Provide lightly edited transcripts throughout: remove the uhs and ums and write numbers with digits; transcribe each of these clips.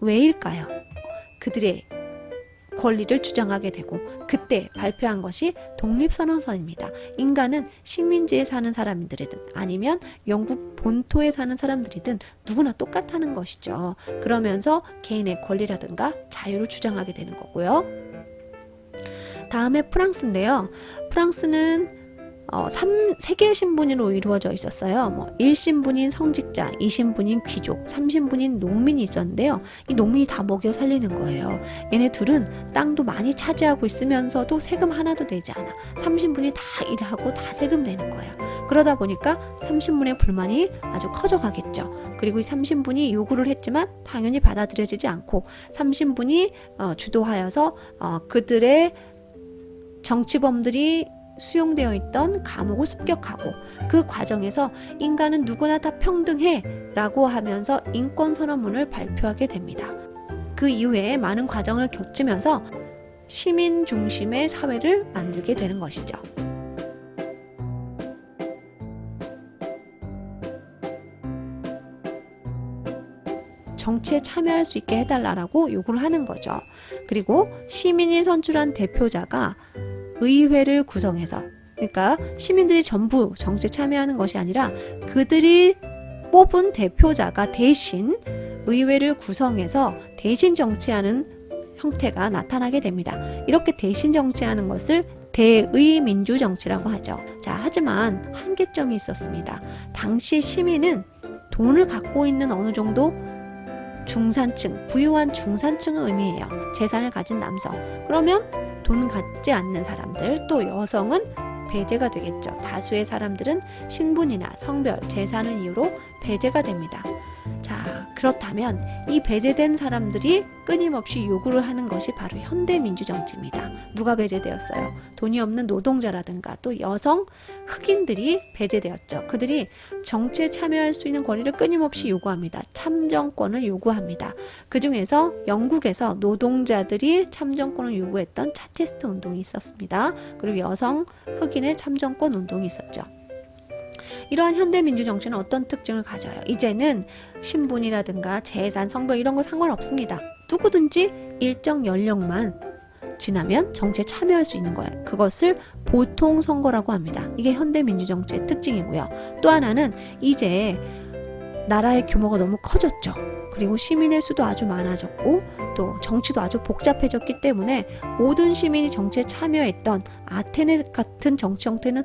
왜일까요? 그들의 권리를 주장하게 되고 그때 발표한 것이 독립선언서입니다. 인간은 식민지에 사는 사람들이든 아니면 영국 본토에 사는 사람들이든 누구나 똑같다는 것이죠. 그러면서 개인의 권리라든가 자유를 주장하게 되는 거고요. 다음에 프랑스인데요. 프랑스는 3개의 신분으로 이루어져 있었어요. 1신분인 성직자, 2신분인 귀족, 3신분인 농민이 있었는데요. 이 농민이 다 먹여 살리는 거예요. 얘네 둘은 땅도 많이 차지하고 있으면서도 세금 하나도 내지 않아. 3신분이 다 일하고 다 세금 내는 거예요. 그러다 보니까 3신분의 불만이 아주 커져가겠죠. 그리고 이 3신분이 요구를 했지만 당연히 받아들여지지 않고 3신분이 주도하여서 그들의 정치범들이 수용되어 있던 감옥을 습격하고 그 과정에서 인간은 누구나 다 평등해 라고 하면서 인권선언문을 발표하게 됩니다. 그 이후에 많은 과정을 거치면서 시민 중심의 사회를 만들게 되는 것이죠. 정치에 참여할 수 있게 해달라고 요구를 하는 거죠. 그리고 시민이 선출한 대표자가 의회를 구성해서, 그러니까 시민들이 전부 정치에 참여하는 것이 아니라 그들이 뽑은 대표자가 대신 의회를 구성해서 대신 정치하는 형태가 나타나게 됩니다. 이렇게 대신 정치하는 것을 대의민주정치라고 하죠. 자, 하지만 한계점이 있었습니다. 당시 시민은 돈을 갖고 있는 어느 정도 중산층, 부유한 중산층을 의미해요. 재산을 가진 남성. 그러면 돈 갖지 않는 사람들, 또 여성은 배제가 되겠죠. 다수의 사람들은 신분이나 성별, 재산을 이유로 배제가 됩니다. 자, 그렇다면 이 배제된 사람들이 끊임없이 요구를 하는 것이 바로 현대민주정치입니다. 누가 배제되었어요? 돈이 없는 노동자라든가 또 여성, 흑인들이 배제되었죠. 그들이 정치에 참여할 수 있는 권리를 끊임없이 요구합니다. 참정권을 요구합니다. 그 중에서 영국에서 노동자들이 참정권을 요구했던 차체스트 운동이 있었습니다. 그리고 여성, 흑인의 참정권 운동이 있었죠. 이러한 현대민주정치는 어떤 특징을 가져요? 이제는 신분이라든가 재산, 성별 이런 거 상관없습니다. 누구든지 일정 연령만 지나면 정치에 참여할 수 있는 거예요. 그것을 보통선거라고 합니다. 이게 현대민주정치의 특징이고요. 또 하나는 이제 나라의 규모가 너무 커졌죠. 그리고 시민의 수도 아주 많아졌고 또 정치도 아주 복잡해졌기 때문에 모든 시민이 정치에 참여했던 아테네 같은 정치 형태는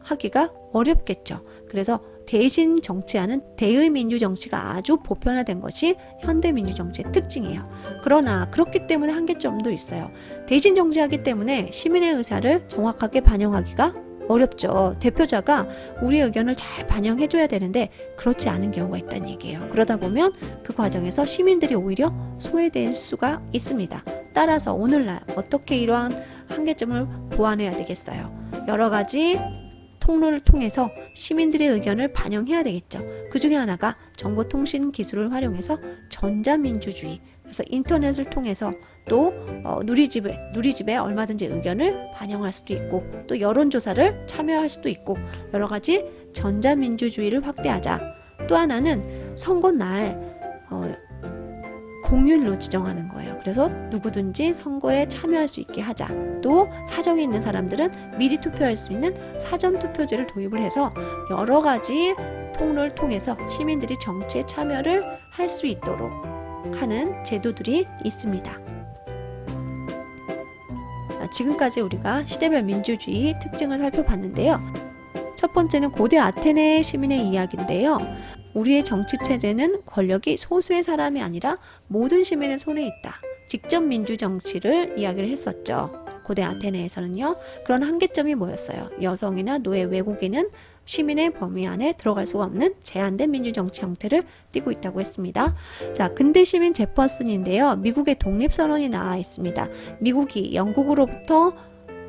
하기가 어렵겠죠. 그래서 대신 정치하는 대의민주정치가 아주 보편화된 것이 현대민주정치의 특징이에요. 그러나 그렇기 때문에 한계점도 있어요. 대신 정치하기 때문에 시민의 의사를 정확하게 반영하기가 어렵죠. 대표자가 우리의 의견을 잘 반영해줘야 되는데 그렇지 않은 경우가 있다는 얘기예요. 그러다 보면 그 과정에서 시민들이 오히려 소외될 수가 있습니다. 따라서 오늘날 어떻게 이러한 한계점을 보완해야 되겠어요? 여러 가지 통로를 통해서 시민들의 의견을 반영해야 되겠죠. 그 중에 하나가 정보통신 기술을 활용해서 전자민주주의, 그래서 인터넷을 통해서 또 누리집에 얼마든지 의견을 반영할 수도 있고 또 여론조사를 참여할 수도 있고 여러 가지 전자민주주의를 확대하자. 또 하나는 선거날 공휴일로 지정하는 거예요. 그래서 누구든지 선거에 참여할 수 있게 하자. 또 사정이 있는 사람들은 미리 투표할 수 있는 사전투표제를 도입을 해서 여러 가지 통로를 통해서 시민들이 정치에 참여를 할 수 있도록 하는 제도들이 있습니다. 지금까지 우리가 시대별 민주주의 특징을 살펴봤는데요. 첫 번째는 고대 아테네 시민의 이야기인데요. 우리의 정치체제는 권력이 소수의 사람이 아니라 모든 시민의 손에 있다. 직접 민주정치를 이야기를 했었죠. 고대 아테네에서는요. 그런 한계점이 뭐였어요? 여성이나 노예, 외국인은 시민의 범위 안에 들어갈 수가 없는 제한된 민주정치 형태를 띠고 있다고 했습니다. 자, 근대 시민 제퍼슨인데요. 미국의 독립선언이 나와 있습니다. 미국이 영국으로부터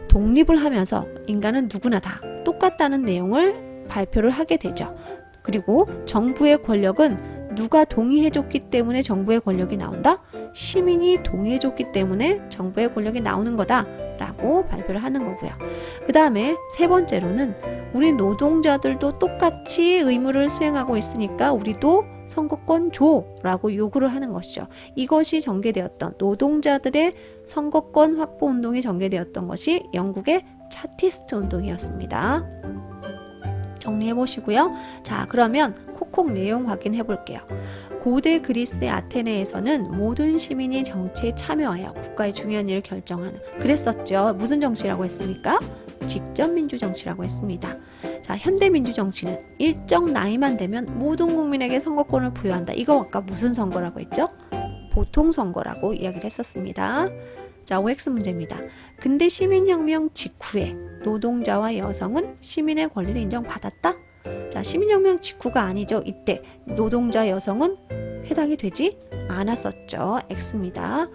독립을 하면서 인간은 누구나 다 똑같다는 내용을 발표를 하게 되죠. 그리고 정부의 권력은 누가 동의해줬기 때문에 정부의 권력이 나온다? 시민이 동의해줬기 때문에 정부의 권력이 나오는 거다 라고 발표를 하는 거고요. 그 다음에 세 번째로는 우리 노동자들도 똑같이 의무를 수행하고 있으니까 우리도 선거권 줘 라고 요구를 하는 것이죠. 이것이 전개되었던 노동자들의 선거권 확보 운동이 전개되었던 것이 영국의 차티스트 운동이었습니다. 정리해 보시고요. 자, 그러면 콕콕 내용 확인해 볼게요. 고대 그리스의 아테네에서는 모든 시민이 정치에 참여하여 국가의 중요한 일을 결정하는, 그랬었죠. 무슨 정치라고 했습니까? 직접 민주 정치라고 했습니다. 자, 현대 민주 정치는 일정 나이만 되면 모든 국민에게 선거권을 부여한다. 이거 아까 무슨 선거라고 했죠? 보통 선거라고 이야기를 했었습니다. 자, OX 문제입니다. 근대 시민혁명 직후에 노동자와 여성은 시민의 권리를 인정받았다? 자, 시민혁명 직후가 아니죠. 이때 노동자 여성은 해당이 되지 않았었죠. X입니다.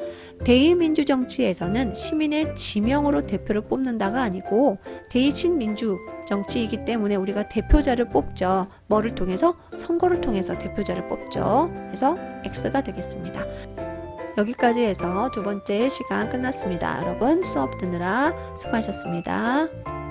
대의민주 정치에서는 시민의 지명으로 대표를 뽑는다가 아니고 대의신민주 정치이기 때문에 우리가 대표자를 뽑죠. 뭐를 통해서? 선거를 통해서 대표자를 뽑죠. 그래서 X가 되겠습니다. 여기까지 해서 두 번째 시간 끝났습니다. 여러분 수업 듣느라 수고하셨습니다.